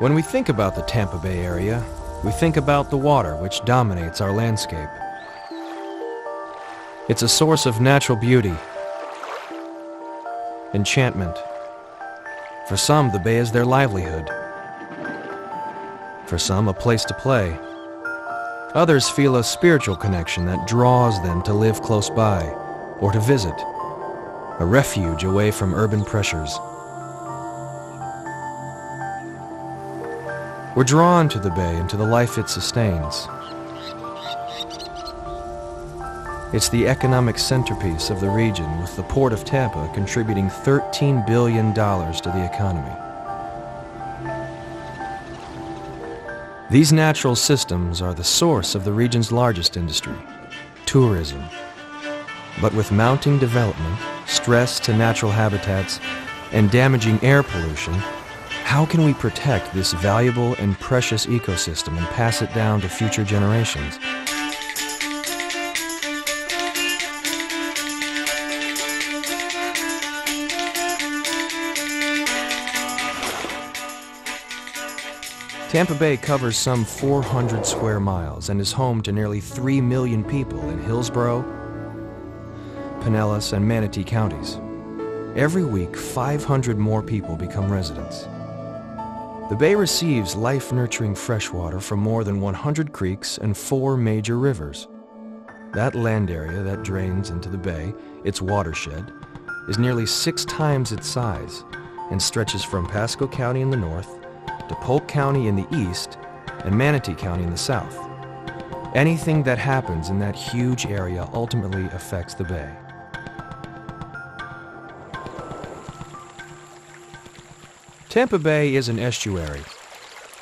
When we think about the Tampa Bay area, we think about the water which dominates our landscape. It's a source of natural beauty, enchantment. For some, the bay is their livelihood. For some, a place to play. Others feel a spiritual connection that draws them to live close by or to visit, a refuge away from urban pressures. We're drawn to the bay and to the life it sustains. It's the economic centerpiece of the region, with the Port of Tampa contributing $13 billion to the economy. These natural systems are the source of the region's largest industry, tourism. But with mounting development, stress to natural habitats, and damaging air pollution, how can we protect this valuable and precious ecosystem and pass it down to future generations? Tampa Bay covers some 400 square miles and is home to nearly 3 million people in Hillsborough, Pinellas, and Manatee counties. Every week, 500 more people become residents. The bay receives life-nurturing freshwater from more than 100 creeks and 4 major rivers. That land area that drains into the bay, its watershed, is nearly 6 times its size and stretches from Pasco County in the north to Polk County in the east and Manatee County in the south. Anything that happens in that huge area ultimately affects the bay. Tampa Bay is an estuary,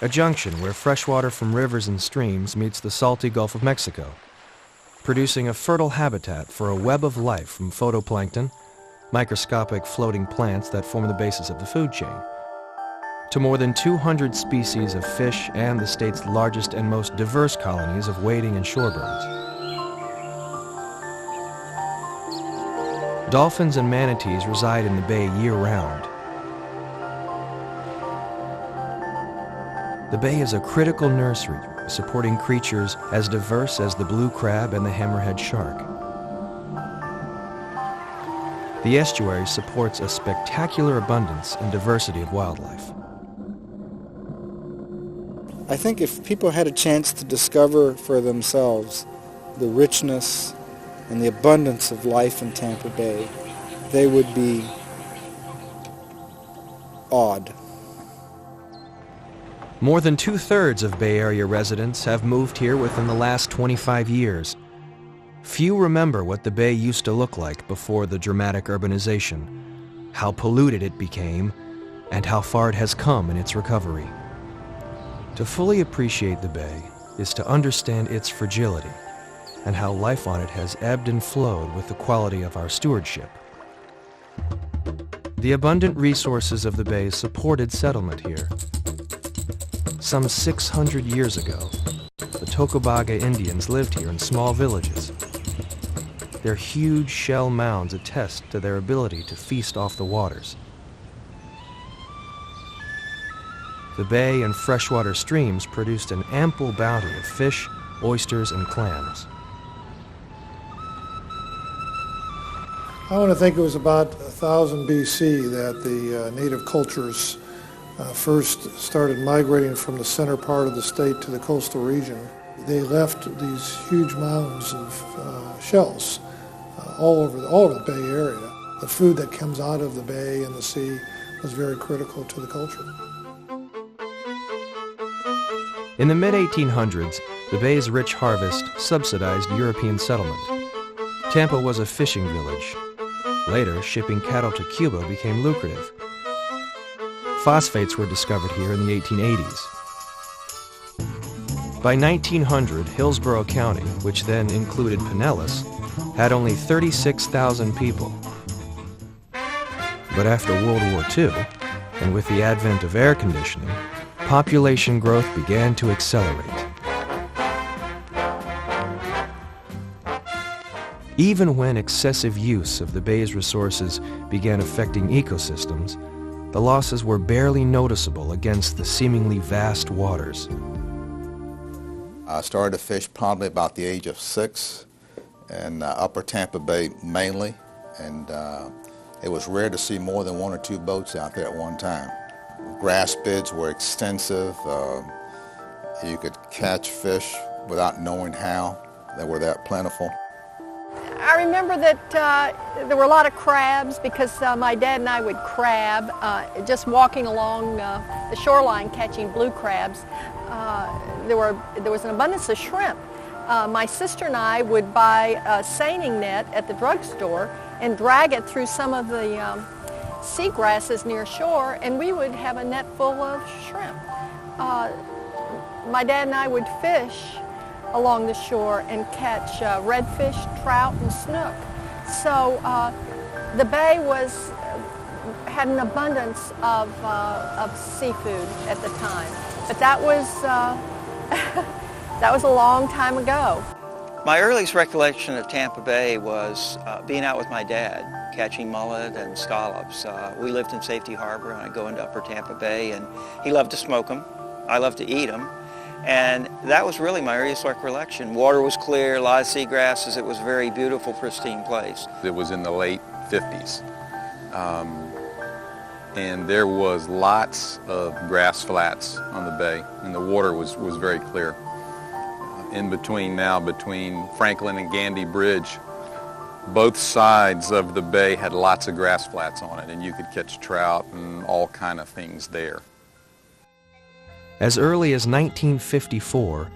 a junction where freshwater from rivers and streams meets the salty Gulf of Mexico, producing a fertile habitat for a web of life from phytoplankton, microscopic floating plants that form the basis of the food chain, to more than 200 species of fish and the state's largest and most diverse colonies of wading and shorebirds. Dolphins and manatees reside in the bay year-round. The bay is a critical nursery, supporting creatures as diverse as the blue crab and the hammerhead shark. The estuary supports a spectacular abundance and diversity of wildlife. I think if people had a chance to discover for themselves the richness and the abundance of life in Tampa Bay, they would be awed. More than 2/3 of Bay Area residents have moved here within the last 25 years. Few remember what the Bay used to look like before the dramatic urbanization, how polluted it became, and how far it has come in its recovery. To fully appreciate the Bay is to understand its fragility and how life on it has ebbed and flowed with the quality of our stewardship. The abundant resources of the Bay supported settlement here. Some 600 years ago, the Tocobaga Indians lived here in small villages. Their huge shell mounds attest to their ability to feast off the waters. The bay and freshwater streams produced an ample bounty of fish, oysters, and clams. I want to think it was about 1000 BC that the native cultures first started migrating from the center part of the state to the coastal region. They left these huge mounds of shells all over the Bay Area. The food that comes out of the bay and the sea was very critical to the culture. In the mid-1800s, the bay's rich harvest subsidized European settlement. Tampa was a fishing village. Later, shipping cattle to Cuba became lucrative. Phosphates were discovered here in the 1880s. By 1900, Hillsborough County, which then included Pinellas, had only 36,000 people. But after World War II, and with the advent of air conditioning, population growth began to accelerate. Even when excessive use of the bay's resources began affecting ecosystems, the losses were barely noticeable against the seemingly vast waters. I started to fish probably about the age of 6 in upper Tampa Bay mainly, and it was rare to see more than 1 or 2 boats out there at one time. Grass beds were extensive. You could catch fish without knowing how. They were that plentiful. I remember that there were a lot of crabs because my dad and I would crab, just walking along the shoreline catching blue crabs. There was an abundance of shrimp. My sister and I would buy a seining net at the drugstore and drag it through some of the seagrasses near shore, and we would have a net full of shrimp. My dad and I would fish along the shore and catch redfish, trout, and snook. So the bay had an abundance of seafood at the time, but that was that was a long time ago. My earliest recollection of Tampa Bay was being out with my dad, catching mullet and scallops. We lived in Safety Harbor, and I'd go into upper Tampa Bay, and he loved to smoke them. I loved to eat them. And that was really my earliest recollection. Water was clear, a lot of seagrasses. It was a very beautiful, pristine place. It was in the late 50s. And there was lots of grass flats on the bay, and the water was very clear. In between Franklin and Gandy Bridge, both sides of the bay had lots of grass flats on it, and you could catch trout and all kind of things there. As early as 1954,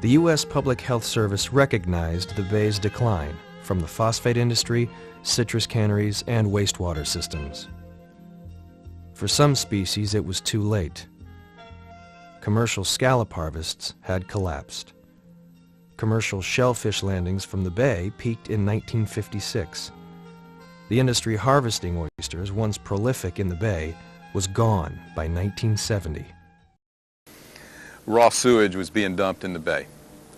the U.S. Public Health Service recognized the bay's decline from the phosphate industry, citrus canneries, and wastewater systems. For some species, it was too late. Commercial scallop harvests had collapsed. Commercial shellfish landings from the bay peaked in 1956. The industry harvesting oysters, once prolific in the bay, was gone by 1970. Raw sewage was being dumped in the bay,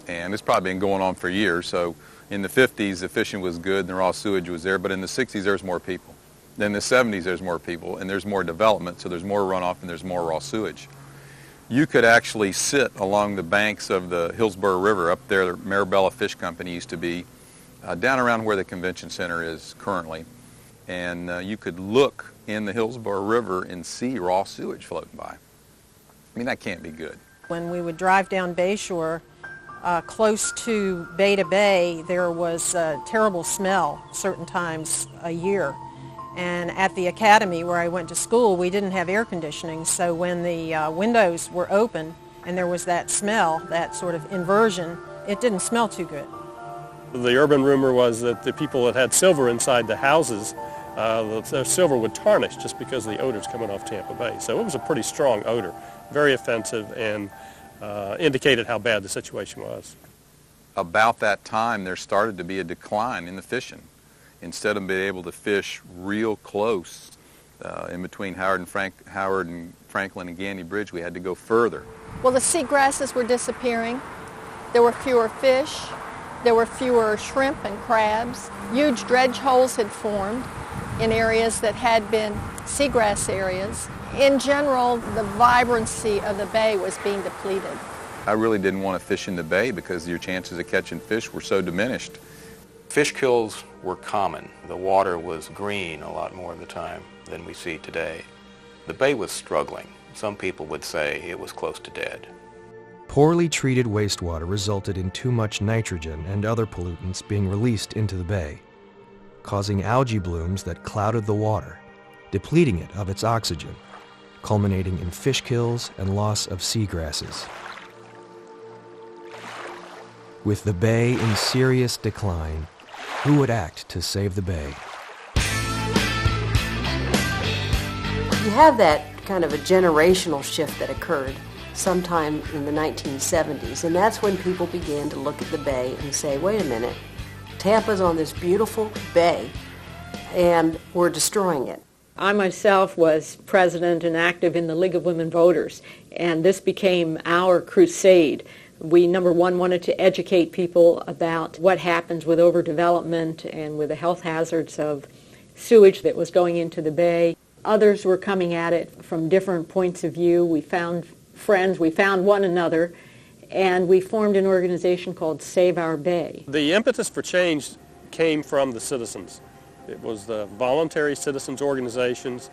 and it's probably been going on for years. So in the 50s, the fishing was good and the raw sewage was there, but in the 60s, there's more people. Then in the 70s, there's more people, and there's more development, so there's more runoff and there's more raw sewage. You could actually sit along the banks of the Hillsborough River. Up there, the Marabella Fish Company used to be, down around where the convention center is currently, and you could look in the Hillsborough River and see raw sewage floating by. I mean, that can't be good. When we would drive down Bayshore, close to Bay, there was a terrible smell certain times a year. And at the academy where I went to school, we didn't have air conditioning, so when the windows were open and there was that smell, that sort of inversion, it didn't smell too good. The urban rumor was that the people that had silver inside the houses, the silver would tarnish just because of the odors coming off Tampa Bay. So it was a pretty strong odor, very offensive, and indicated how bad the situation was. About that time, there started to be a decline in the fishing. Instead of being able to fish real close in between Howard and Franklin and Gandy Bridge, we had to go further. Well, the seagrasses were disappearing. There were fewer fish. There were fewer shrimp and crabs. Huge dredge holes had formed in areas that had been seagrass areas. In general, the vibrancy of the bay was being depleted. I really didn't want to fish in the bay because your chances of catching fish were so diminished. Fish kills were common. The water was green a lot more of the time than we see today. The bay was struggling. Some people would say it was close to dead. Poorly treated wastewater resulted in too much nitrogen and other pollutants being released into the bay, causing algae blooms that clouded the water, depleting it of its oxygen, culminating in fish kills and loss of seagrasses. With the bay in serious decline, who would act to save the bay? You have that kind of a generational shift that occurred sometime in the 1970s, and that's when people began to look at the bay and say, wait a minute, Tampa's on this beautiful bay, and we're destroying it. I myself was president and active in the League of Women Voters, and this became our crusade. We, number one, wanted to educate people about what happens with overdevelopment and with the health hazards of sewage that was going into the bay. Others were coming at it from different points of view. We found friends, we found one another, and we formed an organization called Save Our Bay. The impetus for change came from the citizens. It was the voluntary citizens organizations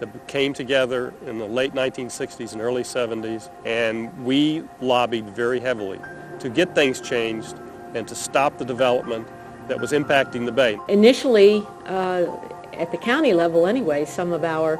that came together in the late 1960s and early 70s, and we lobbied very heavily to get things changed and to stop the development that was impacting the bay. Initially, at the county level anyway, some of our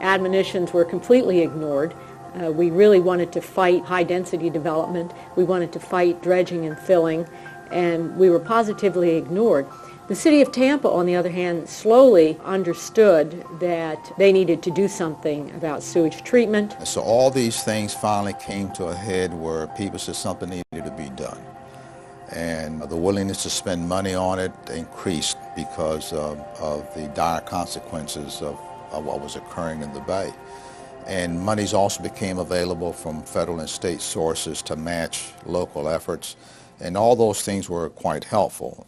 admonitions were completely ignored. We really wanted to fight high-density development. We wanted to fight dredging and filling, and we were positively ignored. The city of Tampa, on the other hand, slowly understood that they needed to do something about sewage treatment. So all these things finally came to a head where people said something needed to be done. And the willingness to spend money on it increased because of the dire consequences of what was occurring in the bay. And monies also became available from federal and state sources to match local efforts, and all those things were quite helpful.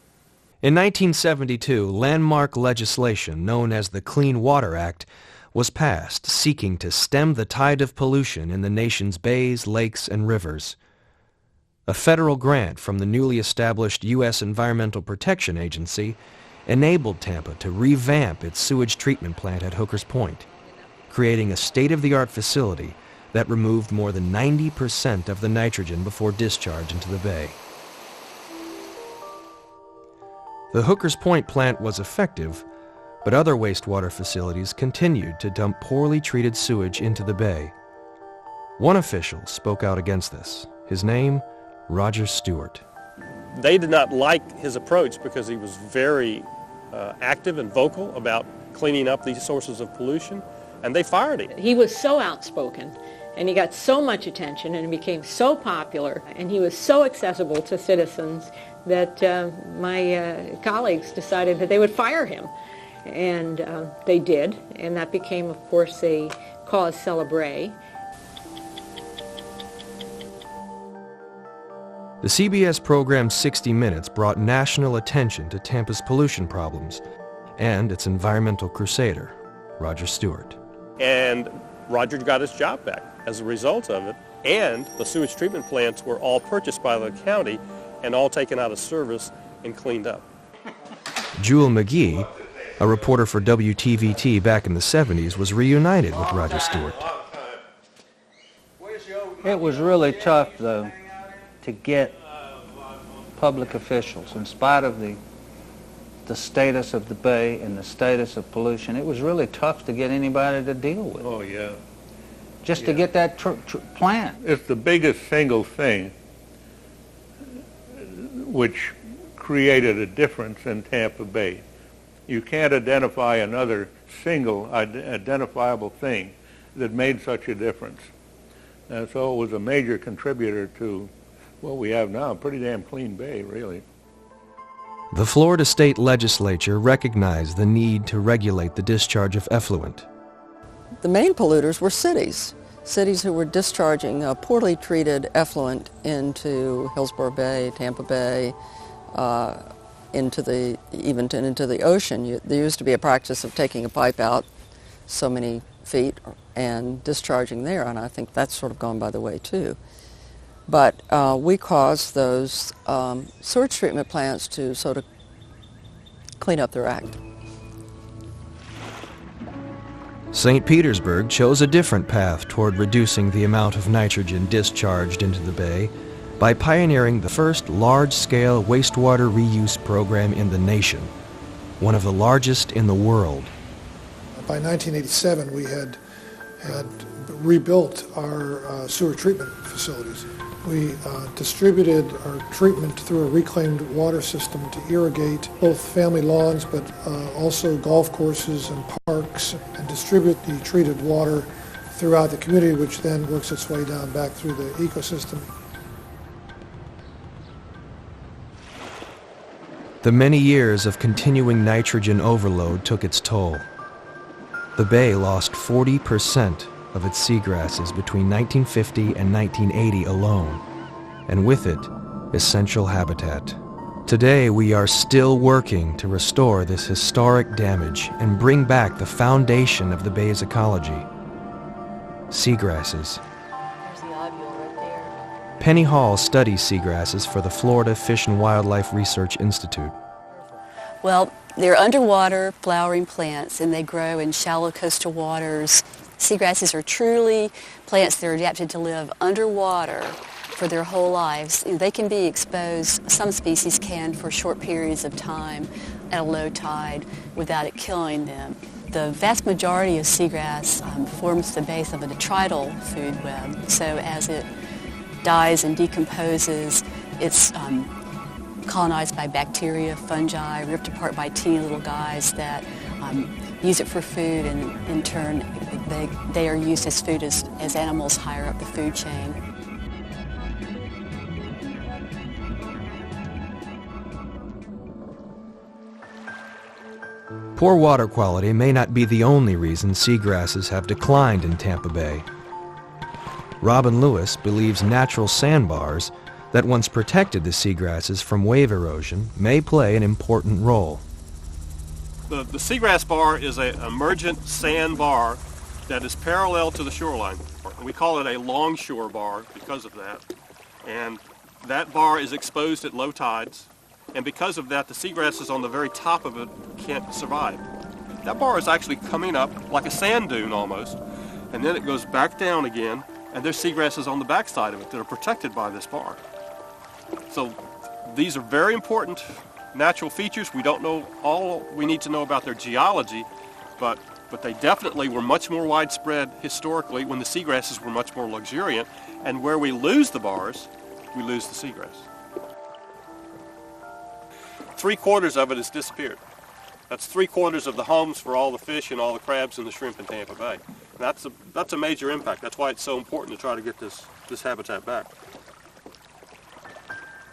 In 1972, landmark legislation known as the Clean Water Act was passed, seeking to stem the tide of pollution in the nation's bays, lakes, and rivers. A federal grant from the newly established U.S. Environmental Protection Agency enabled Tampa to revamp its sewage treatment plant at Hooker's Point, creating a state-of-the-art facility that removed more than 90% of the nitrogen before discharge into the bay. The Hooker's Point plant was effective, but other wastewater facilities continued to dump poorly treated sewage into the bay. One official spoke out against this. His name, Roger Stewart. They did not like his approach because he was very active and vocal about cleaning up these sources of pollution, and they fired him. He was so outspoken, and he got so much attention, and he became so popular, and he was so accessible to citizens that my colleagues decided that they would fire him. And they did, and that became, of course, a cause célèbre. The CBS program 60 Minutes brought national attention to Tampa's pollution problems and its environmental crusader, Roger Stewart. And Roger got his job back as a result of it, and the sewage treatment plants were all purchased by the county and all taken out of service and cleaned up. Jewel McGee, a reporter for WTVT back in the 70s, was reunited with Roger Stewart. It was really tough, though, to get public officials, in spite of the status of the bay and the status of pollution. It was really tough to get anybody to deal with. Oh, yeah. Just to get that plant. It's the biggest single thing which created a difference in Tampa Bay. You can't identify another single identifiable thing that made such a difference. And so it was a major contributor to what we have now, a pretty damn clean bay, really. The Florida State Legislature recognized the need to regulate the discharge of effluent. The main polluters were cities who were discharging poorly treated effluent into Hillsborough Bay, Tampa Bay, into the ocean. There used to be a practice of taking a pipe out so many feet and discharging there, and I think that's sort of gone by the way too. But we caused those sewage treatment plants to sort of clean up their act. St. Petersburg chose a different path toward reducing the amount of nitrogen discharged into the bay by pioneering the first large-scale wastewater reuse program in the nation, one of the largest in the world. By 1987, we had rebuilt our sewer treatment facilities. We distributed our treatment through a reclaimed water system to irrigate both family lawns but also golf courses and parks, and distribute the treated water throughout the community, which then works its way down back through the ecosystem. The many years of continuing nitrogen overload took its toll. The bay lost 40% of its seagrasses between 1950 and 1980 alone, and with it, essential habitat. Today, we are still working to restore this historic damage and bring back the foundation of the bay's ecology. Seagrasses. There's the ovule right there. Penny Hall studies seagrasses for the Florida Fish and Wildlife Research Institute. Well, they're underwater flowering plants, and they grow in shallow coastal waters. Seagrasses are truly plants that are adapted to live underwater for their whole lives. They can be exposed, some species can, for short periods of time at a low tide without it killing them. The vast majority of seagrass forms the base of a detrital food web. So as it dies and decomposes, it's colonized by bacteria, fungi, ripped apart by teeny little guys that use it for food, and in turn they are used as food as animals higher up the food chain. Poor water quality may not be the only reason seagrasses have declined in Tampa Bay. Robin Lewis believes natural sandbars that once protected the seagrasses from wave erosion may play an important role. The seagrass bar is an emergent sand bar that is parallel to the shoreline. We call it a longshore bar because of that. And that bar is exposed at low tides. And because of that, the seagrasses on the very top of it can't survive. That bar is actually coming up like a sand dune almost, and then it goes back down again, and there's seagrasses on the backside of it that are protected by this bar. So these are very important natural features. We don't know all we need to know about their geology, but they definitely were much more widespread historically when the seagrasses were much more luxuriant, and where we lose the bars, we lose the seagrass. 3/4 of it has disappeared. That's 3/4 of the homes for all the fish and all the crabs and the shrimp in Tampa Bay. That's a major impact. That's why it's so important to try to get this habitat back.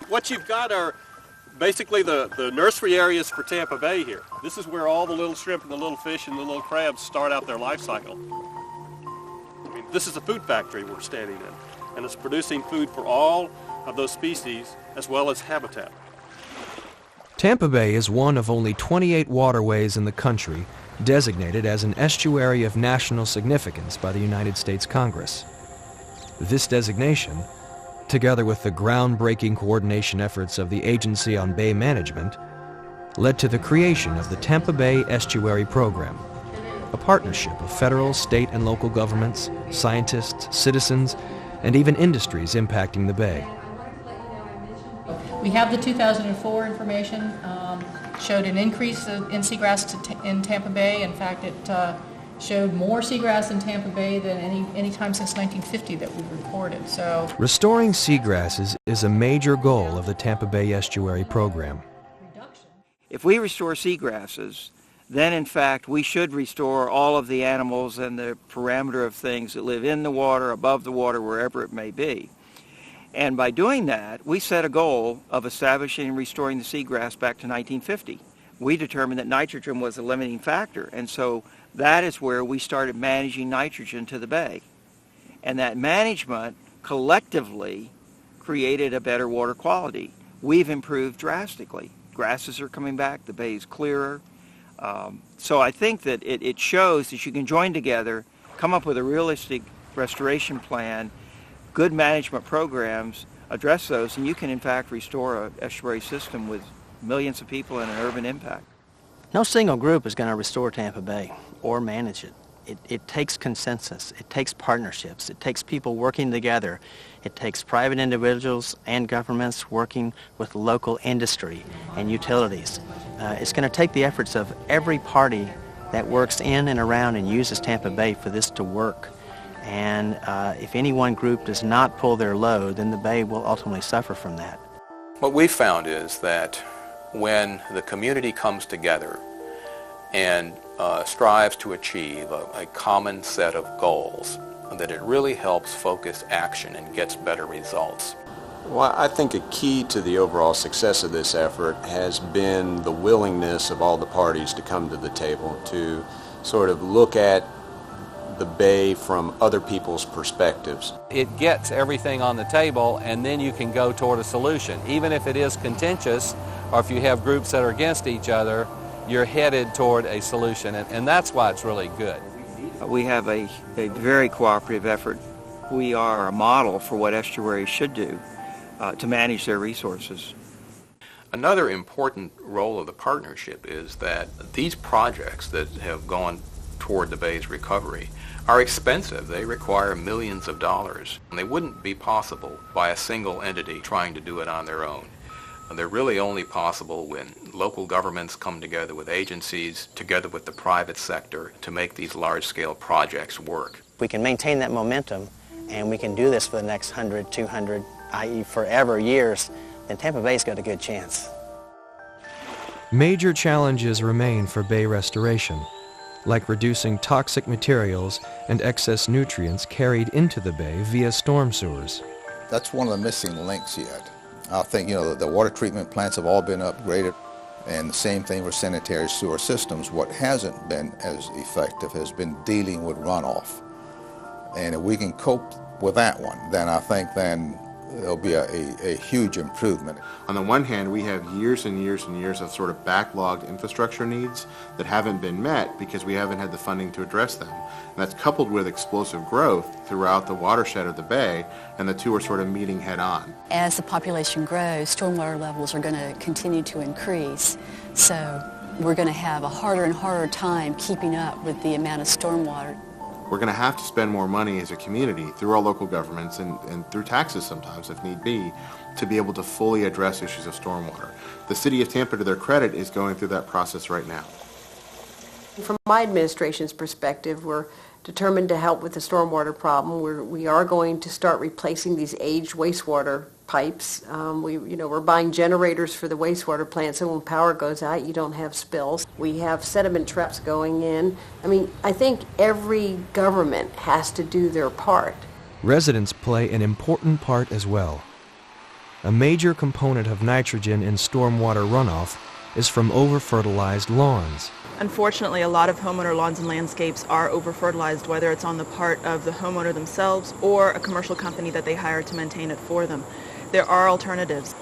What you've got are basically the nursery areas for Tampa Bay here. This is where all the little shrimp and the little fish and the little crabs start out their life cycle. I mean, this is a food factory we're standing in, and it's producing food for all of those species as well as habitat. Tampa Bay is one of only 28 waterways in the country designated as an estuary of national significance by the United States Congress. This designation, together with the groundbreaking coordination efforts of the Agency on Bay Management, led to the creation of the Tampa Bay Estuary Program, a partnership of federal, state, and local governments, scientists, citizens, and even industries impacting the bay. We have the 2004 information, showed an increase in seagrass in Tampa Bay. In fact, it showed more seagrass in Tampa Bay than any time since 1950 that we've reported. So, restoring seagrasses is a major goal of the Tampa Bay Estuary Program. If we restore seagrasses, then in fact we should restore all of the animals and the parameter of things that live in the water, above the water, wherever it may be. And by doing that, we set a goal of establishing and restoring the seagrass back to 1950. We determined that nitrogen was a limiting factor, and so that is where we started managing nitrogen to the bay. And that management collectively created a better water quality. We've improved drastically. Grasses are coming back, the bay is clearer. So I think that it shows that you can join together, come up with a realistic restoration plan, good management programs, address those, and you can in fact restore an estuary system with millions of people and an urban impact. No single group is going to restore Tampa Bay or manage it. It takes consensus, it takes partnerships, it takes people working together, it takes private individuals and governments working with local industry and utilities. It's going to take the efforts of every party that works in and around and uses Tampa Bay for this to work. And if any one group does not pull their load, then the bay will ultimately suffer from that. What we've found is that when the community comes together and strives to achieve a common set of goals, that it really helps focus action and gets better results. Well, I think a key to the overall success of this effort has been the willingness of all the parties to come to the table to sort of look at the bay from other people's perspectives. It gets everything on the table, and then you can go toward a solution. Even if it is contentious or if you have groups that are against each other, you're headed toward a solution, and that's why it's really good. We have a very cooperative effort. We are a model for what estuaries should do to manage their resources. Another important role of the partnership is that these projects that have gone toward the Bay's recovery are expensive. They require millions of dollars, and they wouldn't be possible by a single entity trying to do it on their own. They're really only possible when local governments come together with agencies, together with the private sector, to make these large-scale projects work. We can maintain that momentum, and we can do this for the next 100, 200, i.e. forever years, then Tampa Bay's got a good chance. Major challenges remain for bay restoration, like reducing toxic materials and excess nutrients carried into the bay via storm sewers. That's one of the missing links yet. I think, the water treatment plants have all been upgraded, and the same thing with sanitary sewer systems. What hasn't been as effective has been dealing with runoff. And if we can cope with that one, then I think there'll be a huge improvement. On the one hand, we have years and years and years of sort of backlogged infrastructure needs that haven't been met because we haven't had the funding to address them. And that's coupled with explosive growth throughout the watershed of the bay, and the two are sort of meeting head on. As the population grows, stormwater levels are going to continue to increase. So we're going to have a harder and harder time keeping up with the amount of stormwater. We're going to have to spend more money as a community through our local governments and through taxes sometimes, if need be, to be able to fully address issues of stormwater. The City of Tampa, to their credit, is going through that process right now. From my administration's perspective, we're determined to help with the stormwater problem. We are going to start replacing these aged wastewater pipes. We're buying generators for the wastewater plant, so when power goes out, you don't have spills. We have sediment traps going in. I think every government has to do their part. Residents play an important part as well. A major component of nitrogen in stormwater runoff is from over-fertilized lawns. Unfortunately, a lot of homeowner lawns and landscapes are over-fertilized, whether it's on the part of the homeowner themselves or a commercial company that they hire to maintain it for them. There are alternatives.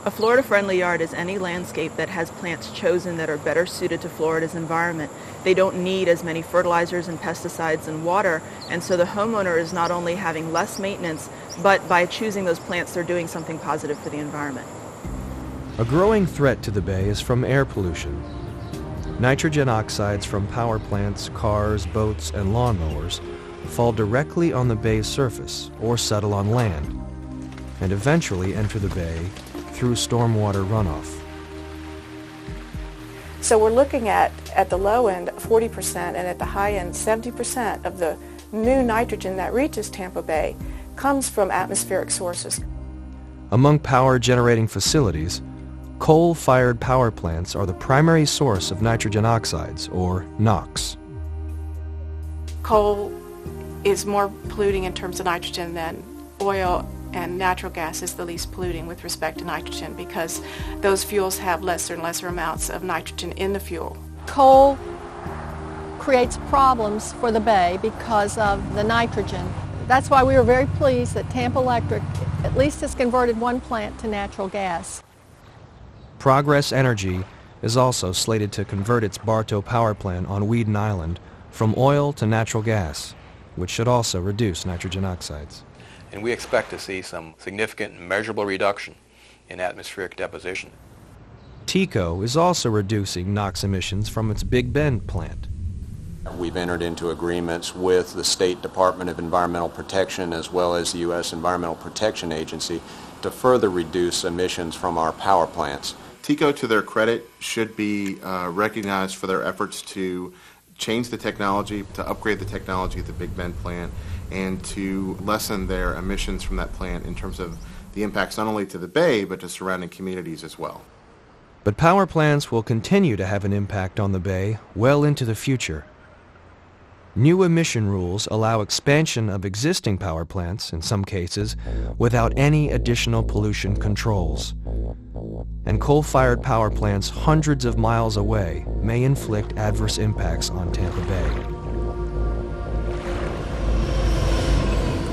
A Florida-friendly yard is any landscape that has plants chosen that are better suited to Florida's environment. They don't need as many fertilizers and pesticides and water, and so the homeowner is not only having less maintenance, but by choosing those plants, they're doing something positive for the environment. A growing threat to the bay is from air pollution. Nitrogen oxides from power plants, cars, boats, and lawnmowers fall directly on the bay's surface or settle on land, and eventually enter the bay through stormwater runoff. So we're looking at the low end 40% and at the high end 70% of the new nitrogen that reaches Tampa Bay comes from atmospheric sources. Among power generating facilities, coal-fired power plants are the primary source of nitrogen oxides, or NOx. Coal is more polluting in terms of nitrogen than oil, and natural gas is the least polluting with respect to nitrogen because those fuels have lesser and lesser amounts of nitrogen in the fuel. Coal creates problems for the bay because of the nitrogen. That's why we were very pleased that Tampa Electric at least has converted one plant to natural gas. Progress Energy is also slated to convert its Bartow power plant on Weeden Island from oil to natural gas, which should also reduce nitrogen oxides. And we expect to see some significant and measurable reduction in atmospheric deposition. TECO is also reducing NOx emissions from its Big Bend plant. We've entered into agreements with the State Department of Environmental Protection as well as the U.S. Environmental Protection Agency to further reduce emissions from our power plants. TECO, to their credit, should be recognized for their efforts to change the technology, to upgrade the technology at the Big Bend plant, and to lessen their emissions from that plant in terms of the impacts not only to the bay, but to surrounding communities as well. But power plants will continue to have an impact on the bay well into the future. New emission rules allow expansion of existing power plants, in some cases, without any additional pollution controls. And coal-fired power plants hundreds of miles away may inflict adverse impacts on Tampa Bay.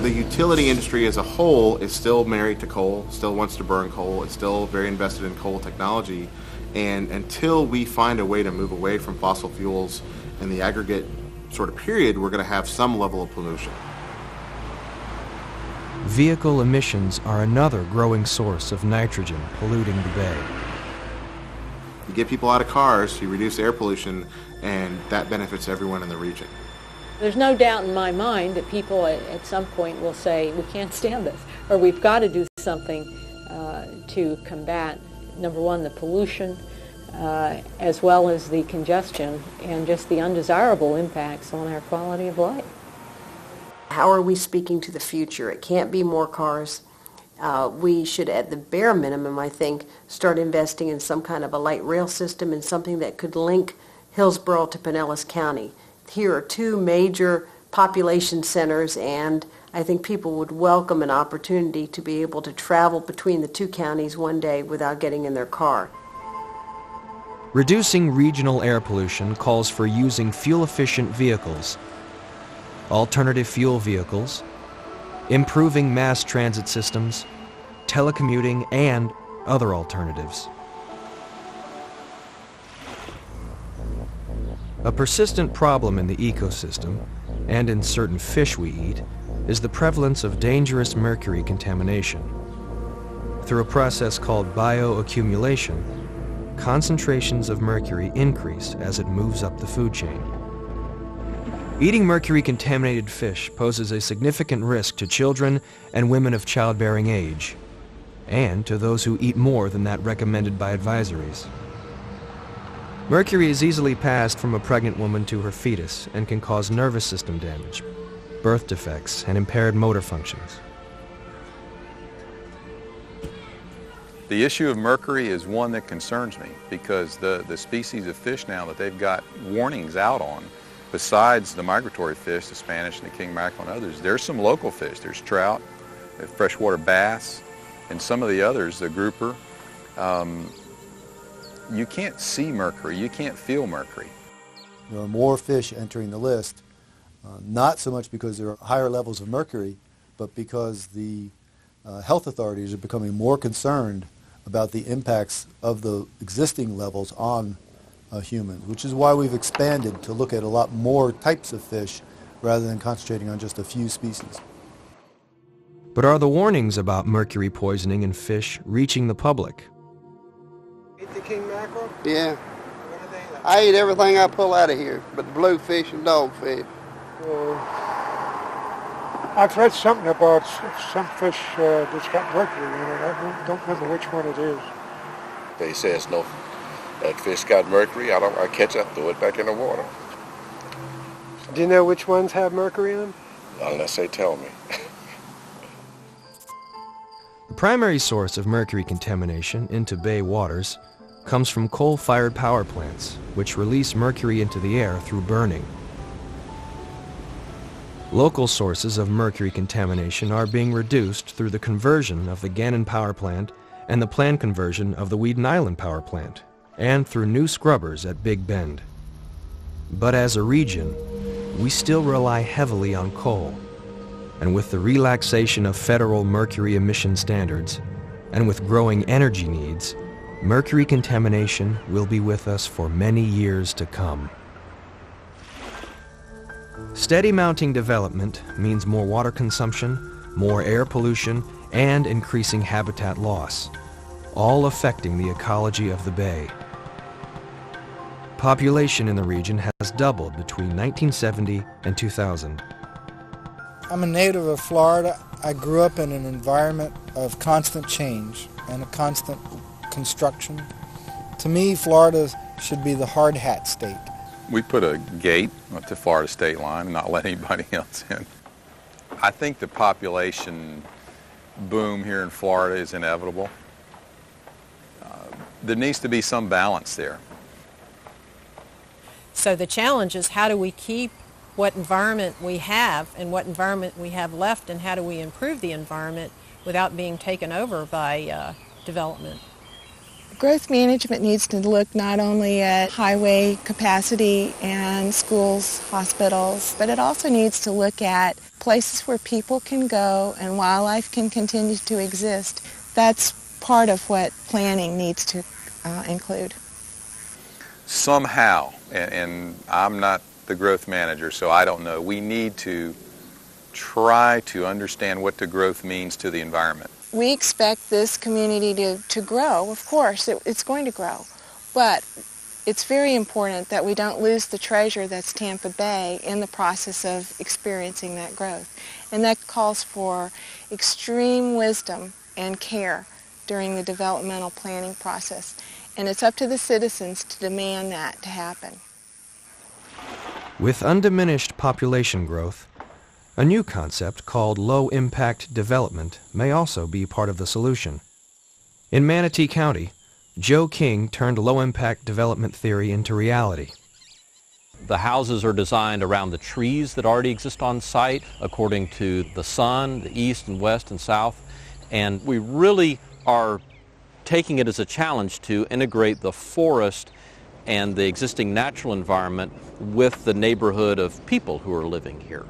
The utility industry as a whole is still married to coal, still wants to burn coal, it's still very invested in coal technology, and until we find a way to move away from fossil fuels in the aggregate sort of period, we're going to have some level of pollution. Vehicle emissions are another growing source of nitrogen polluting the bay. You get people out of cars, you reduce air pollution, and that benefits everyone in the region. There's no doubt in my mind that people at some point will say, we can't stand this, or we've got to do something to combat, number one, the pollution, as well as the congestion and just the undesirable impacts on our quality of life. How are we speaking to the future? It can't be more cars. We should, at the bare minimum, I think, start investing in some kind of a light rail system and something that could link Hillsborough to Pinellas County. Here are two major population centers, and I think people would welcome an opportunity to be able to travel between the two counties one day without getting in their car. Reducing regional air pollution calls for using fuel-efficient vehicles, alternative fuel vehicles, improving mass transit systems, telecommuting, and other alternatives. A persistent problem in the ecosystem, and in certain fish we eat, is the prevalence of dangerous mercury contamination. Through a process called bioaccumulation, concentrations of mercury increase as it moves up the food chain. Eating mercury-contaminated fish poses a significant risk to children and women of childbearing age, and to those who eat more than that recommended by advisories. Mercury is easily passed from a pregnant woman to her fetus and can cause nervous system damage, birth defects, and impaired motor functions. The issue of mercury is one that concerns me because the species of fish now that they've got warnings out on, besides the migratory fish, the Spanish and the king mackerel and others, there's some local fish. There's trout, freshwater bass, and some of the others, the grouper. You can't see mercury, you can't feel mercury. There are more fish entering the list, not so much because there are higher levels of mercury, but because the health authorities are becoming more concerned about the impacts of the existing levels on humans, which is why we've expanded to look at a lot more types of fish rather than concentrating on just a few species. But are the warnings about mercury poisoning in fish reaching the public? Eat the king mackerel? Yeah. I eat everything I pull out of here, but bluefish and dogfish. I've read something about some fish that's got mercury in it. I don't remember which one it is. They say it's no, that fish got mercury. I catch it, throw it back in the water. Do you know which ones have mercury in them? Unless they tell me. The primary source of mercury contamination into bay waters comes from coal-fired power plants, which release mercury into the air through burning. Local sources of mercury contamination are being reduced through the conversion of the Gannon Power Plant and the planned conversion of the Weeden Island Power Plant, and through new scrubbers at Big Bend. But as a region, we still rely heavily on coal. And with the relaxation of federal mercury emission standards, and with growing energy needs, mercury contamination will be with us for many years to come. Steady mounting development means more water consumption, more air pollution, and increasing habitat loss, all affecting the ecology of the bay. Population in the region has doubled between 1970 and 2000. I'm a native of Florida. I grew up in an environment of constant change and a constant construction. To me, Florida should be the hard hat state. We put a gate up to Florida state line and not let anybody else in. I think the population boom here in Florida is inevitable. There needs to be some balance there. So the challenge is, how do we keep what environment we have and what environment we have left, and how do we improve the environment without being taken over by development? Growth management needs to look not only at highway capacity and schools, hospitals, but it also needs to look at places where people can go and wildlife can continue to exist. That's part of what planning needs to include. Somehow, and I'm not the growth manager, so I don't know, we need to try to understand what the growth means to the environment. We expect this community to grow. Of course, it's going to grow. But it's very important that we don't lose the treasure that's Tampa Bay in the process of experiencing that growth. And that calls for extreme wisdom and care during the developmental planning process. And it's up to the citizens to demand that to happen. With undiminished population growth, a new concept called low-impact development may also be part of the solution. In Manatee County, Joe King turned low-impact development theory into reality. The houses are designed around the trees that already exist on site according to the sun, the east and west and south, and we really are taking it as a challenge to integrate the forest and the existing natural environment with the neighborhood of people who are living here.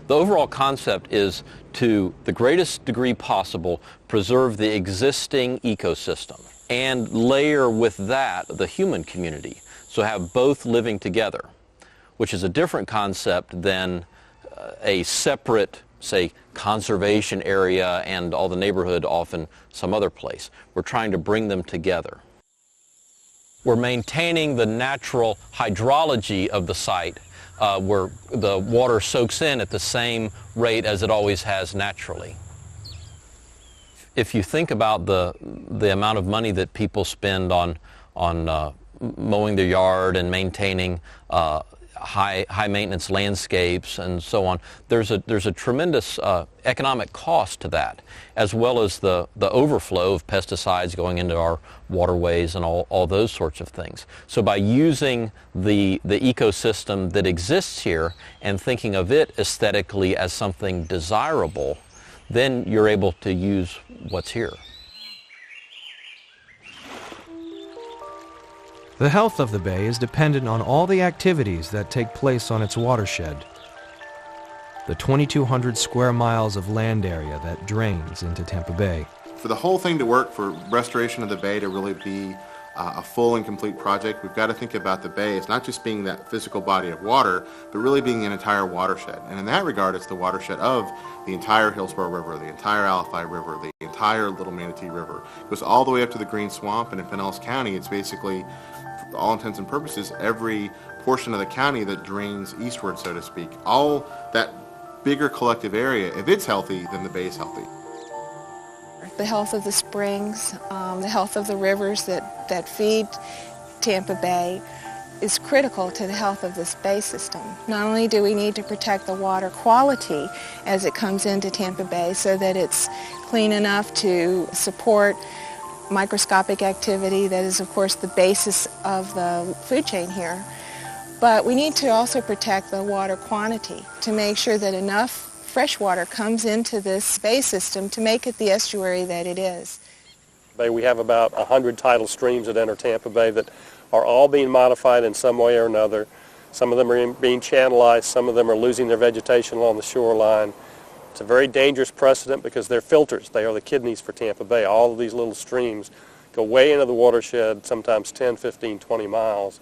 The overall concept is to the greatest degree possible preserve the existing ecosystem and layer with that the human community, so have both living together, which is a different concept than a separate, say, conservation area and all the neighborhood off in some other place. We're trying to bring them together. We're maintaining the natural hydrology of the site where the water soaks in at the same rate as it always has naturally. If you think about the amount of money that people spend on mowing their yard and maintaining high maintenance landscapes and so on, there's a tremendous economic cost to that, as well as the overflow of pesticides going into our waterways and all those sorts of things. So by using the ecosystem that exists here and thinking of it aesthetically as something desirable, then you're able to use what's here. The health of the bay is dependent on all the activities that take place on its watershed. The 2,200 square miles of land area that drains into Tampa Bay. For the whole thing to work, for restoration of the bay to really be a full and complete project, we've got to think about the bay as not just being that physical body of water, but really being an entire watershed. And in that regard, it's the watershed of the entire Hillsborough River, the entire Alafai River, the entire Little Manatee River. It goes all the way up to the Green Swamp, and in Pinellas County, it's basically, for all intents and purposes, every portion of the county that drains eastward, so to speak. All that bigger collective area, if it's healthy, then the bay is healthy. The health of the springs, the health of the rivers that feed Tampa Bay is critical to the health of this bay system. Not only do we need to protect the water quality as it comes into Tampa Bay so that it's clean enough to support microscopic activity that is, of course, the basis of the food chain here, but we need to also protect the water quantity to make sure that enough fresh water comes into this bay system to make it the estuary that it is. We have about 100 tidal streams that enter Tampa Bay that are all being modified in some way or another. Some of them are being channelized, some of them are losing their vegetation along the shoreline. It's a very dangerous precedent because they're filters. They are the kidneys for Tampa Bay. All of these little streams go way into the watershed, sometimes 10, 15, 20 miles,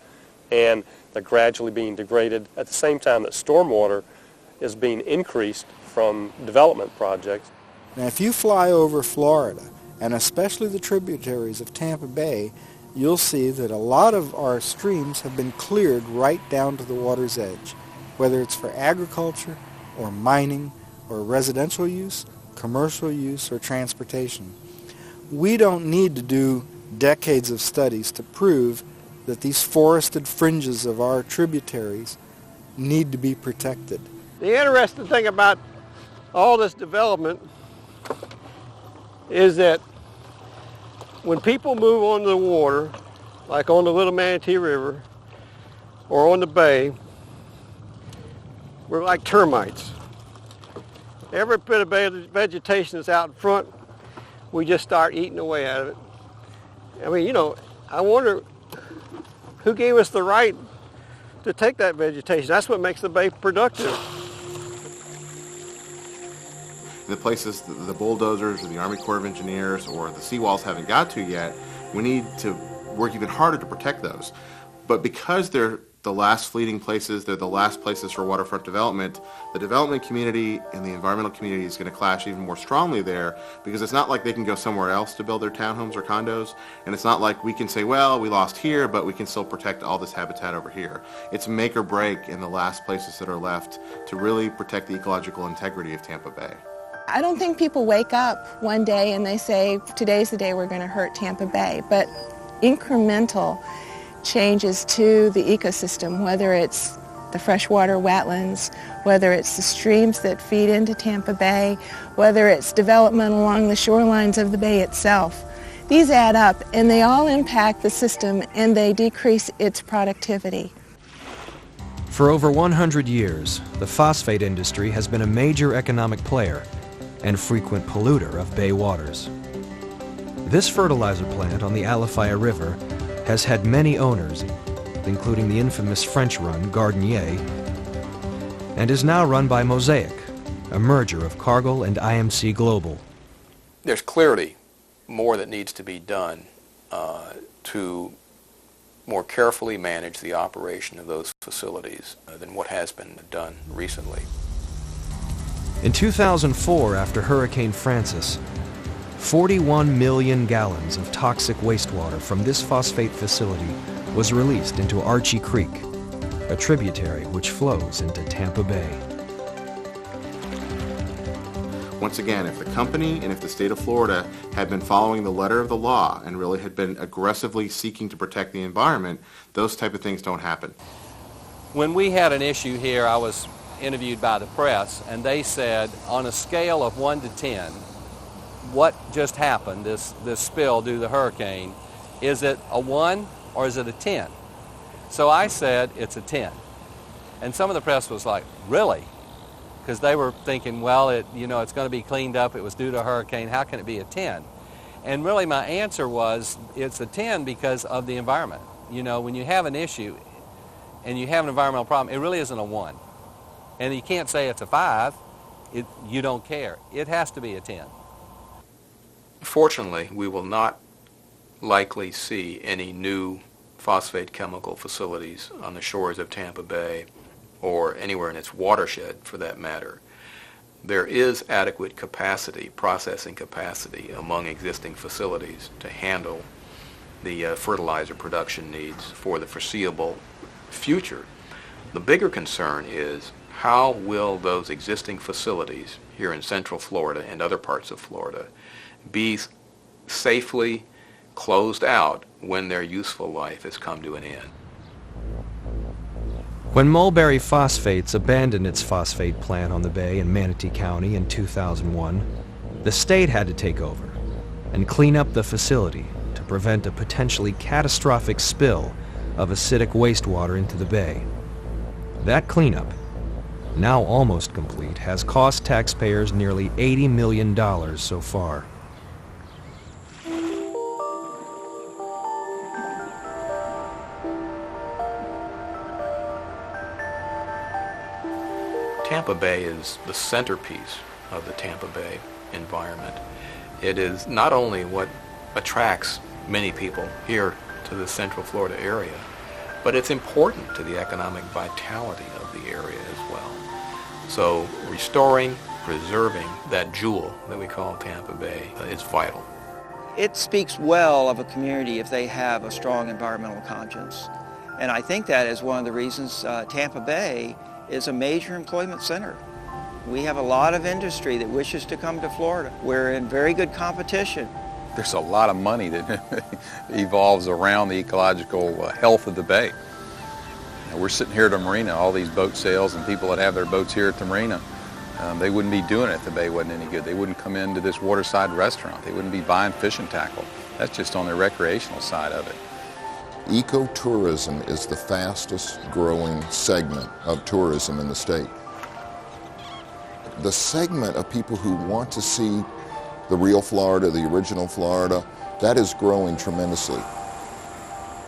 and they're gradually being degraded at the same time that stormwater is being increased from development projects. Now, if you fly over Florida, and especially the tributaries of Tampa Bay, you'll see that a lot of our streams have been cleared right down to the water's edge, whether it's for agriculture or mining or residential use, commercial use, or transportation. We don't need to do decades of studies to prove that these forested fringes of our tributaries need to be protected. The interesting thing about all this development is that when people move onto the water, like on the Little Manatee River or on the bay, we're like termites. Every bit of vegetation that's out in front, we just start eating away at it. I mean, you know, I wonder who gave us the right to take that vegetation. That's what makes the bay productive. the places the bulldozers or the Army Corps of Engineers or the seawalls haven't got to yet, we need to work even harder to protect those. But because they're the last fleeting places, they're the last places for waterfront development, the development community and the environmental community is going to clash even more strongly there, because it's not like they can go somewhere else to build their townhomes or condos, and it's not like we can say, well, we lost here, but we can still protect all this habitat over here. It's make or break in the last places that are left to really protect the ecological integrity of Tampa Bay. I don't think people wake up one day and they say, today's the day we're going to hurt Tampa Bay, but incremental changes to the ecosystem, whether it's the freshwater wetlands, whether it's the streams that feed into Tampa Bay, whether it's development along the shorelines of the bay itself. These add up and they all impact the system and they decrease its productivity. For over 100 years, the phosphate industry has been a major economic player and frequent polluter of bay waters. This fertilizer plant on the Alafaya River has had many owners, including the infamous French-run Gardenier, and is now run by Mosaic, a merger of Cargill and IMC Global. There's clearly more that needs to be done to more carefully manage the operation of those facilities than what has been done recently. In 2004, after Hurricane Francis, 41 million gallons of toxic wastewater from this phosphate facility was released into Archie Creek, a tributary which flows into Tampa Bay. Once again, if the company and if the state of Florida had been following the letter of the law and really had been aggressively seeking to protect the environment, those type of things don't happen. When we had an issue here, I was interviewed by the press, and they said, on a scale of 1 to 10, what just happened, this spill due to the hurricane, is it a 1 or is it a 10? So I said it's a 10. And some of the press was like, really? Because they were thinking, well, it's going to be cleaned up, it was due to a hurricane, how can it be a 10? And really my answer was, it's a 10 because of the environment. When you have an issue and you have an environmental problem, it really isn't a 1. And you can't say it's a 5, you don't care. It has to be a 10. Fortunately, we will not likely see any new phosphate chemical facilities on the shores of Tampa Bay or anywhere in its watershed for that matter. There is adequate capacity, processing capacity among existing facilities to handle the fertilizer production needs for the foreseeable future. The bigger concern is how will those existing facilities here in Central Florida and other parts of Florida be safely closed out when their useful life has come to an end. When Mulberry Phosphates abandoned its phosphate plant on the bay in Manatee County in 2001, the state had to take over and clean up the facility to prevent a potentially catastrophic spill of acidic wastewater into the bay. That cleanup, now almost complete, has cost taxpayers nearly $80 million so far. Tampa Bay is the centerpiece of the Tampa Bay environment. It is not only what attracts many people here to the Central Florida area, but it's important to the economic vitality of the area as well. So restoring, preserving that jewel that we call Tampa Bay is vital. It speaks well of a community if they have a strong environmental conscience. And I think that is one of the reasons Tampa Bay is a major employment center. We have a lot of industry that wishes to come to Florida. We're in very good competition. There's a lot of money that evolves around the ecological health of the bay. We're sitting here at the marina, all these boat sales and people that have their boats here at the marina, they wouldn't be doing it if the bay wasn't any good. They wouldn't come into this waterside restaurant. They wouldn't be buying fishing tackle. That's just on the recreational side of it. Ecotourism is the fastest growing segment of tourism in the state. The segment of people who want to see the real Florida, the original Florida, that is growing tremendously.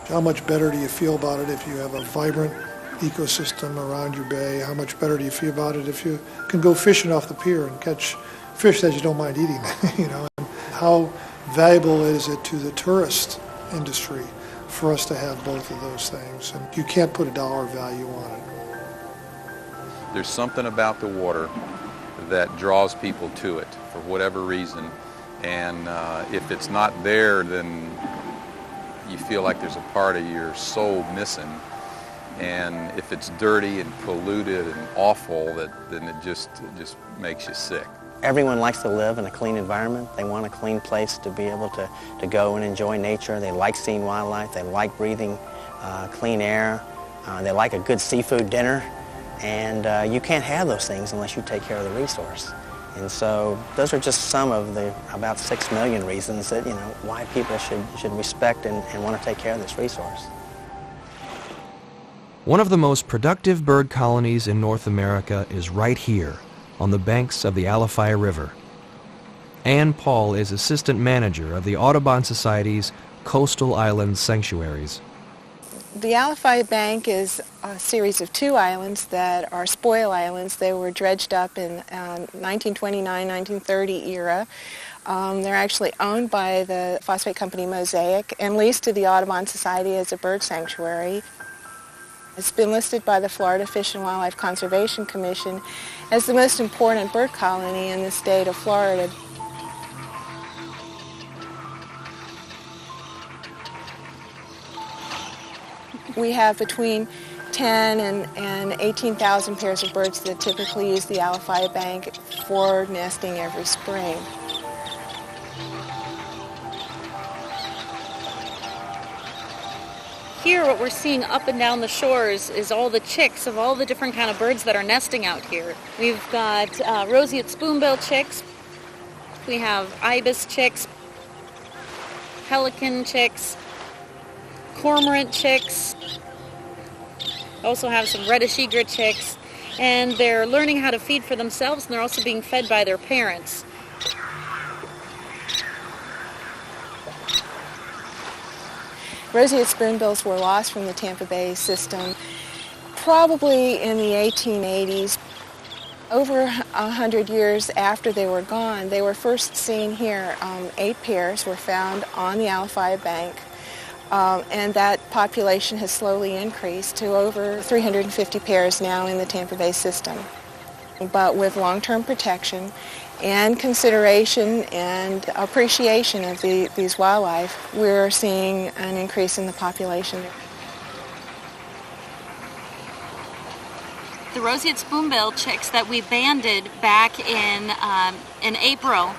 How much better do you feel about it if you have a vibrant ecosystem around your bay? How much better do you feel about it if you can go fishing off the pier and catch fish that you don't mind eating, you know. And how valuable is it to the tourist industry for us to have both of those things? And you can't put a dollar value on it. There's something about the water that draws people to it for whatever reason. And if it's not there, then you feel like there's a part of your soul missing. And if it's dirty and polluted and awful, then it just makes you sick. Everyone likes to live in a clean environment. They want a clean place to be able to go and enjoy nature. They like seeing wildlife. They like breathing clean air. They like a good seafood dinner. And you can't have those things unless you take care of the resource. And so those are just some of the about 6 million reasons that, why people should respect and want to take care of this resource. One of the most productive bird colonies in North America is right here, on the banks of the Alafaya River. Ann Paul is assistant manager of the Audubon Society's Coastal Island Sanctuaries. The Alafaya Bank is a series of 2 islands that are spoil islands. They were dredged up in 1929-1930 era. They're actually owned by the phosphate company Mosaic and leased to the Audubon Society as a bird sanctuary. It's been listed by the Florida Fish and Wildlife Conservation Commission as the most important bird colony in the state of Florida. We have between 10 and 18,000 pairs of birds that typically use the Alafaya Bank for nesting every spring. Here, what we're seeing up and down the shores is all the chicks of all the different kind of birds that are nesting out here. We've got roseate spoonbill chicks. We have ibis chicks, pelican chicks, cormorant chicks. Also have some reddish egret chicks. And they're learning how to feed for themselves, and they're also being fed by their parents. Roseate spoonbills were lost from the Tampa Bay system probably in the 1880s. Over 100 years after they were gone, they were first seen here. 8 pairs were found on the Alafaya Bank, and that population has slowly increased to over 350 pairs now in the Tampa Bay system. But with long-term protection and consideration and appreciation of these wildlife, we're seeing an increase in the population. The roseate spoonbill chicks that we banded back in April,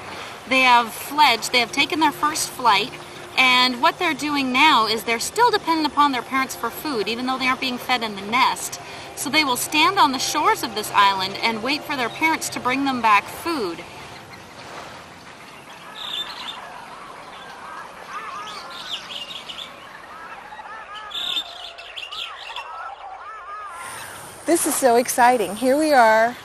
they have fledged, they have taken their first flight, and what they're doing now is they're still dependent upon their parents for food, even though they aren't being fed in the nest. So they will stand on the shores of this island and wait for their parents to bring them back food. This is so exciting. Here we are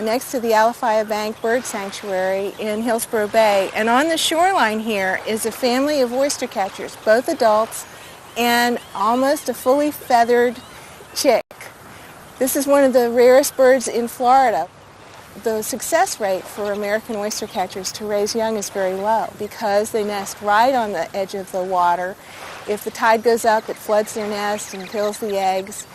next to the Alafaya Bank Bird Sanctuary in Hillsborough Bay, and on the shoreline here is a family of oyster catchers, both adults and almost a fully feathered chick. This is one of the rarest birds in Florida. The success rate for American oyster catchers to raise young is very low because they nest right on the edge of the water. If the tide goes up, it floods their nest and kills the eggs.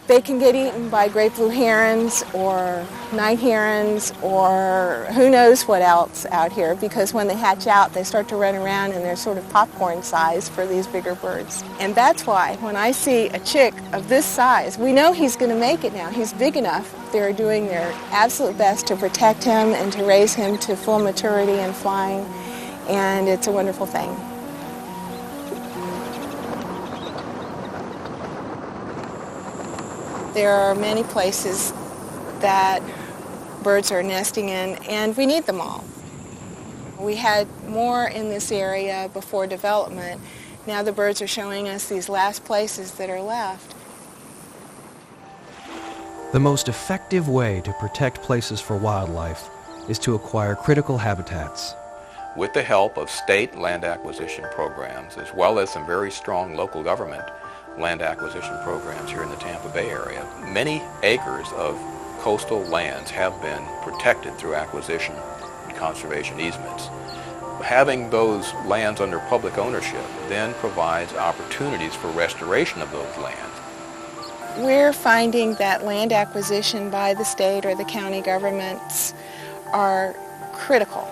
They can get eaten by great blue herons or night herons or who knows what else out here, because when they hatch out, they start to run around and they're sort of popcorn size for these bigger birds. And that's why when I see a chick of this size, we know he's going to make it now. He's big enough. They're doing their absolute best to protect him and to raise him to full maturity and flying, and it's a wonderful thing. There are many places that birds are nesting in, and we need them all. We had more in this area before development. Now the birds are showing us these last places that are left. The most effective way to protect places for wildlife is to acquire critical habitats. With the help of state land acquisition programs, as well as some very strong local government land acquisition programs here in the Tampa Bay area, many acres of coastal lands have been protected through acquisition conservation easements. Having those lands under public ownership then provides opportunities for restoration of those lands. We're finding that land acquisition by the state or the county governments are critical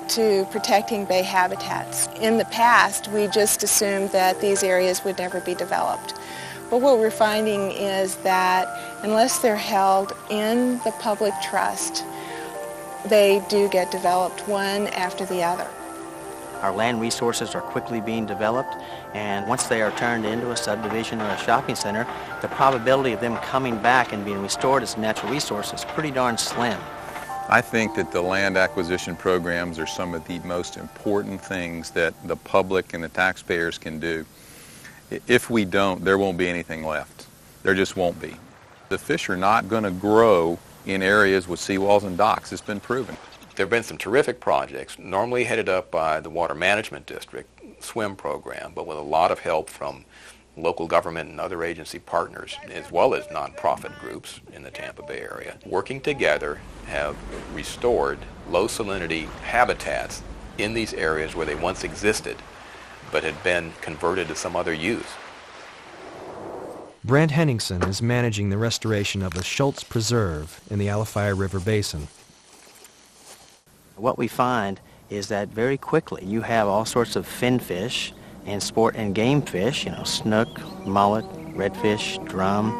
to protecting bay habitats. In the past, we just assumed that these areas would never be developed. But what we're finding is that unless they're held in the public trust, they do get developed one after the other. Our land resources are quickly being developed, and once they are turned into a subdivision or a shopping center, the probability of them coming back and being restored as natural resources is pretty darn slim. I think that the land acquisition programs are some of the most important things that the public and the taxpayers can do. If we don't, there won't be anything left. There just won't be. The fish are not going to grow in areas with seawalls and docks. It's been proven. There have been some terrific projects, normally headed up by the Water Management District swim program, but with a lot of help from local government and other agency partners, as well as nonprofit groups in the Tampa Bay area, working together have restored low salinity habitats in these areas where they once existed, but had been converted to some other use. Brant Henningsen is managing the restoration of the Schultz Preserve in the Alafia River Basin. What we find is that very quickly you have all sorts of finfish and sport and game fish, snook, mullet, redfish, drum,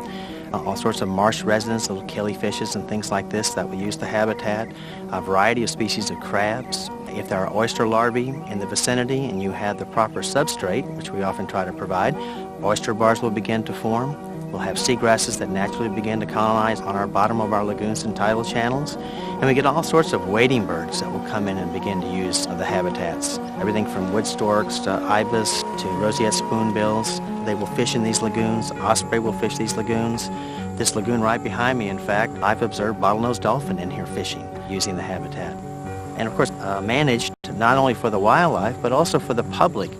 all sorts of marsh residents, little killifishes and things like this that will use the habitat, a variety of species of crabs. If there are oyster larvae in the vicinity and you have the proper substrate, which we often try to provide, oyster bars will begin to form. We'll have seagrasses that naturally begin to colonize on our bottom of our lagoons and tidal channels. And we get all sorts of wading birds that will come in and begin to use the habitats. Everything from wood storks to ibis to roseate spoonbills. They will fish in these lagoons. Osprey will fish these lagoons. This lagoon right behind me, in fact, I've observed bottlenose dolphin in here fishing using the habitat. And of course, managed not only for the wildlife, but also for the public.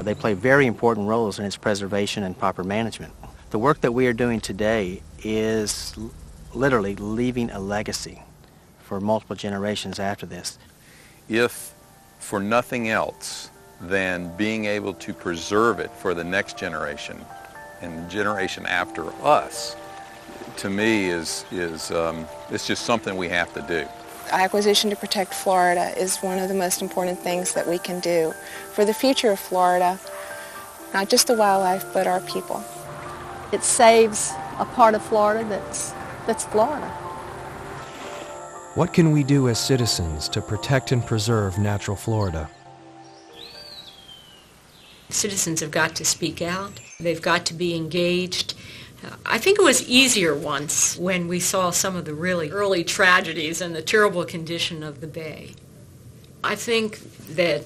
They play very important roles in its preservation and proper management. The work that we are doing today is literally leaving a legacy for multiple generations after this. If for nothing else than being able to preserve it for the next generation and the generation after us, to me it's just something we have to do. Acquisition to protect Florida is one of the most important things that we can do for the future of Florida, not just the wildlife, but our people. It saves a part of Florida that's Florida. What can we do as citizens to protect and preserve natural Florida? Citizens have got to speak out. They've got to be engaged. I think it was easier once when we saw some of the really early tragedies and the terrible condition of the bay. I think that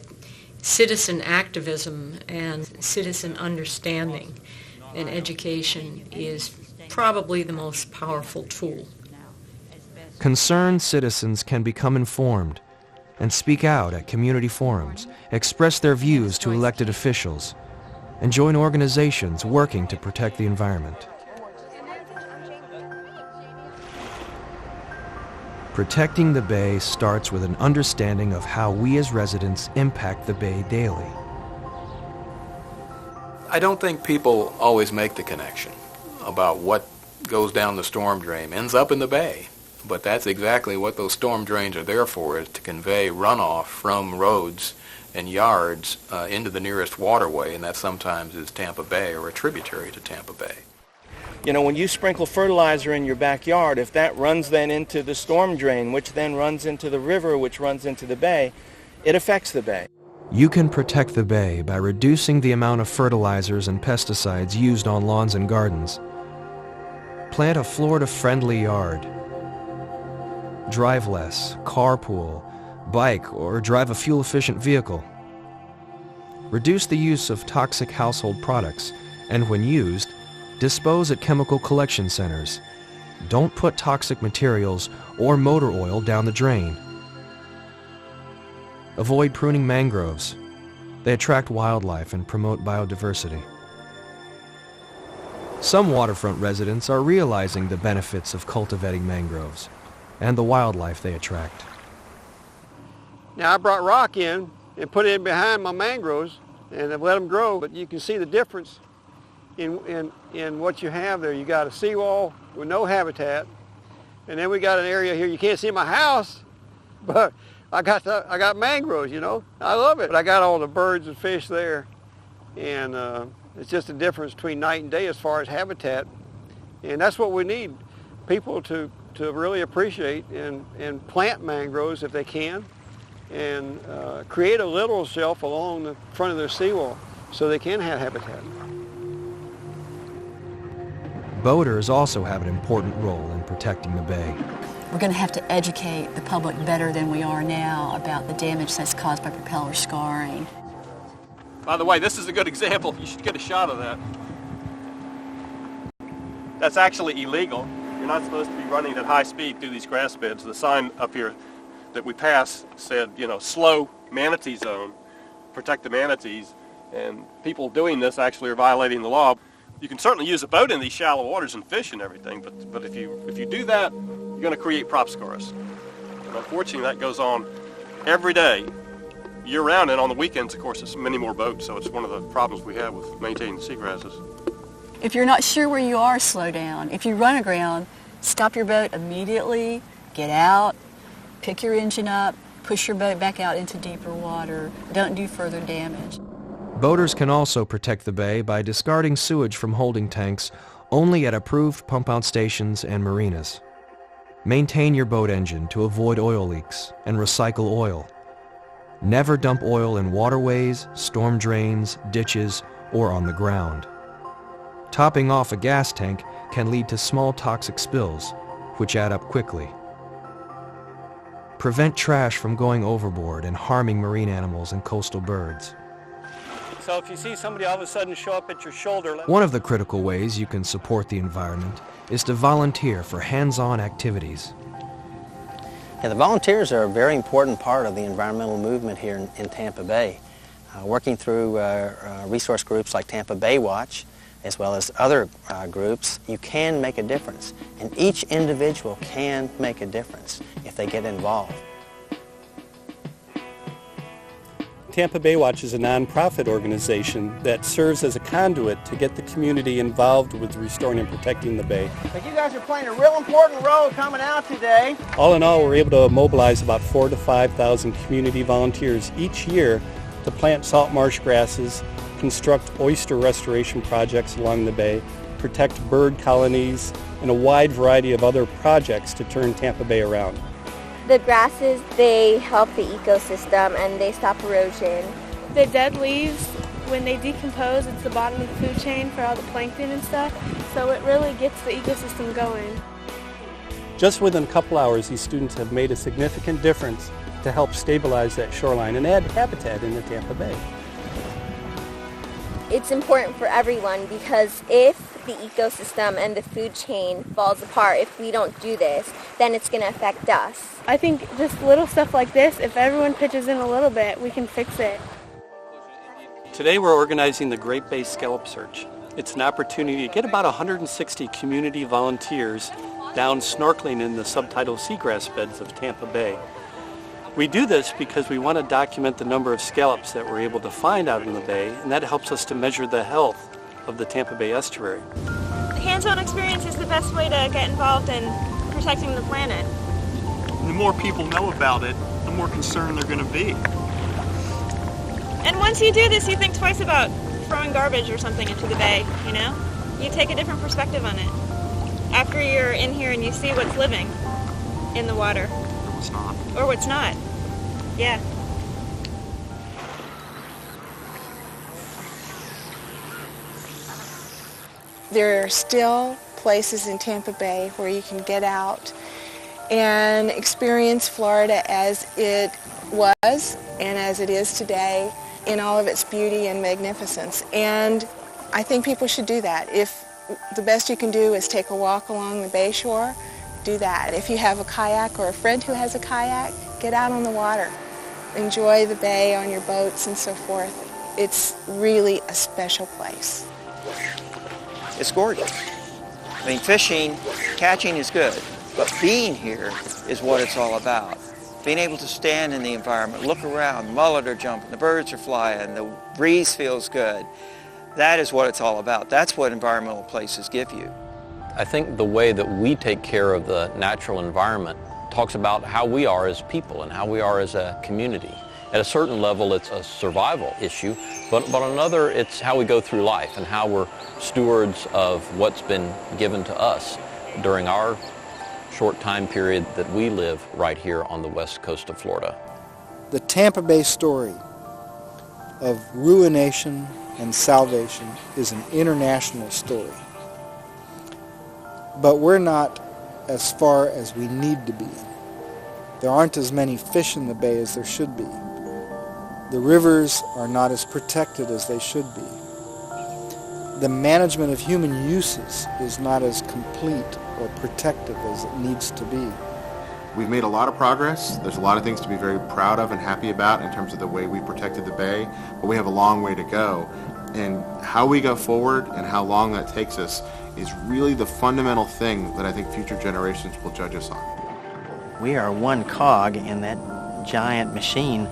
citizen activism and citizen understanding and education is probably the most powerful tool. Concerned citizens can become informed and speak out at community forums, express their views to elected officials, and join organizations working to protect the environment. Protecting the bay starts with an understanding of how we as residents impact the bay daily. I don't think people always make the connection about what goes down the storm drain ends up in the bay. But that's exactly what those storm drains are there for, is to convey runoff from roads and yards into the nearest waterway, and that sometimes is Tampa Bay or a tributary to Tampa Bay. When you sprinkle fertilizer in your backyard, if that runs then into the storm drain, which then runs into the river, which runs into the bay, it affects the bay. You can protect the bay by reducing the amount of fertilizers and pesticides used on lawns and gardens. Plant a Florida-friendly yard. Drive less, carpool, bike, or drive a fuel-efficient vehicle. Reduce the use of toxic household products, and when used, dispose at chemical collection centers. Don't put toxic materials or motor oil down the drain. Avoid pruning mangroves. They attract wildlife and promote biodiversity. Some waterfront residents are realizing the benefits of cultivating mangroves and the wildlife they attract. Now I brought rock in and put it in behind my mangroves and I've let them grow, but you can see the difference in what you have there. You got a seawall with no habitat, and then we got an area here. You can't see my house, but I got mangroves, you know. I love it. But I got all the birds and fish there, and it's just a difference between night and day as far as habitat, and that's what we need, people to really appreciate and plant mangroves if they can, and create a little shelf along the front of their seawall so they can have habitat. Boaters also have an important role in protecting the bay. We're going to have to educate the public better than we are now about the damage that's caused by propeller scarring. By the way, this is a good example. You should get a shot of that. That's actually illegal. You're not supposed to be running at high speed through these grass beds. The sign up here that we passed said, you know, slow manatee zone, protect the manatees, and people doing this actually are violating the law. You can certainly use a boat in these shallow waters and fish and everything, but if you do that, you're going to create prop scars. And unfortunately, that goes on every day, year-round, and on the weekends, of course, it's many more boats, so it's one of the problems we have with maintaining the seagrasses. If you're not sure where you are, slow down. If you run aground, stop your boat immediately, get out, pick your engine up, push your boat back out into deeper water. Don't do further damage. Boaters can also protect the bay by discarding sewage from holding tanks only at approved pump-out stations and marinas. Maintain your boat engine to avoid oil leaks and recycle oil. Never dump oil in waterways, storm drains, ditches, or on the ground. Topping off a gas tank can lead to small toxic spills, which add up quickly. Prevent trash from going overboard and harming marine animals and coastal birds. So if you see somebody all of a sudden show up at your shoulder... One of the critical ways you can support the environment is to volunteer for hands-on activities. Yeah, the volunteers are a very important part of the environmental movement here in Tampa Bay. Working through resource groups like Tampa Bay Watch, as well as other groups, you can make a difference. And each individual can make a difference if they get involved. Tampa Bay Watch is a nonprofit organization that serves as a conduit to get the community involved with restoring and protecting the bay. But you guys are playing a real important role coming out today. All in all, we're able to mobilize about 4,000 to 5,000 community volunteers each year to plant salt marsh grasses, construct oyster restoration projects along the bay, protect bird colonies, and a wide variety of other projects to turn Tampa Bay around. The grasses, they help the ecosystem and they stop erosion. The dead leaves, when they decompose, it's the bottom of the food chain for all the plankton and stuff, so it really gets the ecosystem going. Just within a couple hours, these students have made a significant difference to help stabilize that shoreline and add habitat in the Tampa Bay. It's important for everyone because if the ecosystem and the food chain falls apart, if we don't do this, then it's going to affect us. I think just little stuff like this, if everyone pitches in a little bit, we can fix it. Today we're organizing the Great Bay Scallop Search. It's an opportunity to get about 160 community volunteers down snorkeling in the subtidal seagrass beds of Tampa Bay. We do this because we want to document the number of scallops that we're able to find out in the bay, and that helps us to measure the health of the Tampa Bay estuary. The hands-on experience is the best way to get involved in protecting the planet. The more people know about it, the more concerned they're going to be. And once you do this, you think twice about throwing garbage or something into the bay, you know? You take a different perspective on it. After you're in here and you see what's living in the water. Or what's not. Or what's not. Yeah. There are still places in Tampa Bay where you can get out and experience Florida as it was and as it is today in all of its beauty and magnificence. And I think people should do that. If the best you can do is take a walk along the bay shore, do that. If you have a kayak or a friend who has a kayak, get out on the water. Enjoy the bay on your boats and so forth. It's really a special place. It's gorgeous. I mean, fishing, catching is good, but being here is what it's all about. being able to stand in the environment, look around, mullet are jumping, the birds are flying, the breeze feels good. That is what it's all about. That's what environmental places give you. I think the way that we take care of the natural environment talks about how we are as people and how we are as a community. At a certain level, it's a survival issue, but on another, it's how we go through life and how we're stewards of what's been given to us during our short time period that we live right here on the west coast of Florida. The Tampa Bay story of ruination and salvation is an international story. But we're not as far as we need to be. There aren't as many fish in the bay as there should be. The rivers are not as protected as they should be. The management of human uses is not as complete or protective as it needs to be. We've made a lot of progress. There's a lot of things to be very proud of and happy about in terms of the way we protected the bay, but we have a long way to go. And how we go forward and how long that takes us is really the fundamental thing that I think future generations will judge us on. We are one cog in that giant machine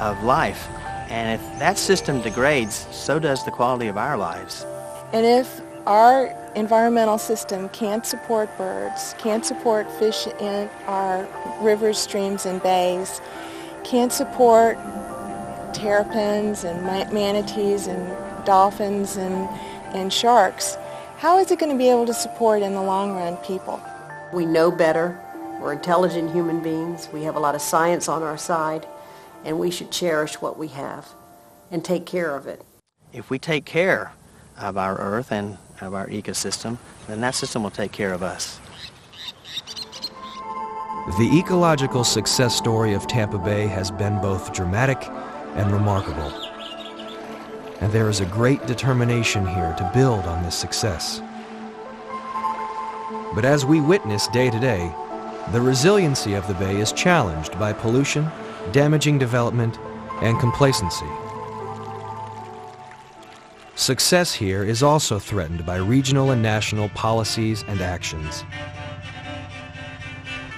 of life, and if that system degrades, so does the quality of our lives. And if our environmental system can't support birds, can't support fish in our rivers, streams, and bays, can't support terrapins and manatees and dolphins and sharks, how is it going to be able to support in the long run people? We know better. We're intelligent human beings. We have a lot of science on our side, and we should cherish what we have and take care of it. If we take care of our earth and of our ecosystem, then that system will take care of us. The ecological success story of Tampa Bay has been both dramatic and remarkable. And there is a great determination here to build on this success. But as we witness day to day, the resiliency of the bay is challenged by pollution, damaging development, and complacency. Success here is also threatened by regional and national policies and actions.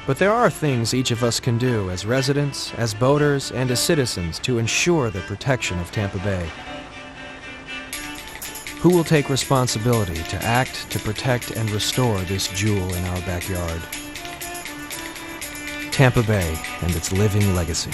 But there are things each of us can do as residents, as boaters, and as citizens to ensure the protection of Tampa Bay. Who will take responsibility to act to protect and restore this jewel in our backyard? Tampa Bay and its living legacy.